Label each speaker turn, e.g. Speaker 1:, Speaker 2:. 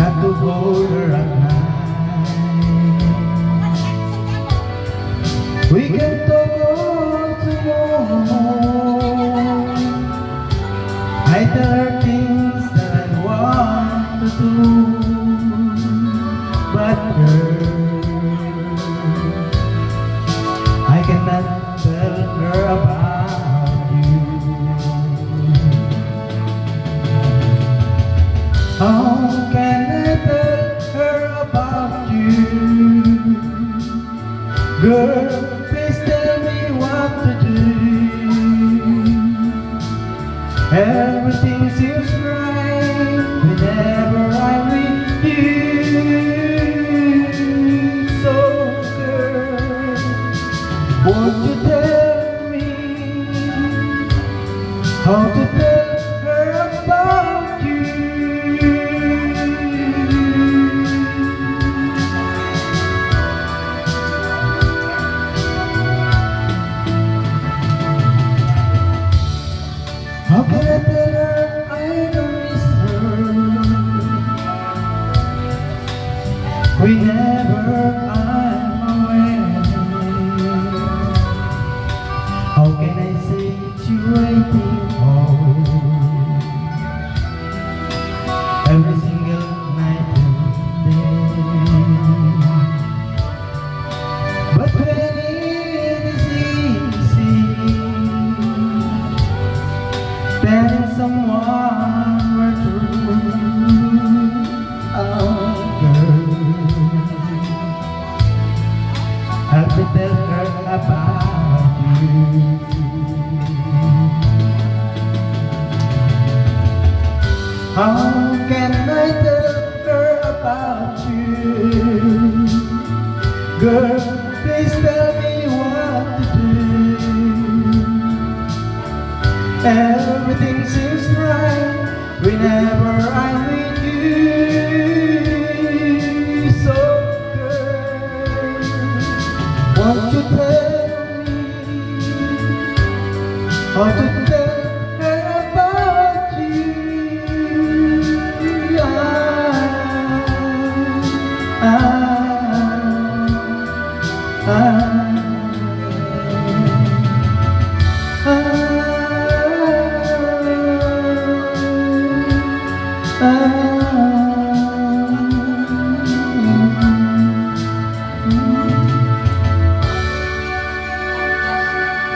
Speaker 1: not to hold her at night. We can talk all tomorrow. I tell her things that I want to do, but girl, I cannot tell her about you. How can I tell her about you? Girl, please tell me what to do. Everything seems right whenever I'm with you. So girl, won't you tell me how to tell her about you? How can I tell her I don't miss her whenever I'm away? How can I say that you're waiting home every single night and day? But when it is easy telling someone we're true, oh girl, have to tell her about you. How can I tell her about you? Girl, please tell me what to do. Everything seems right whenever I'm with you. So girl, won't you tell me how to tell her about you? Ah,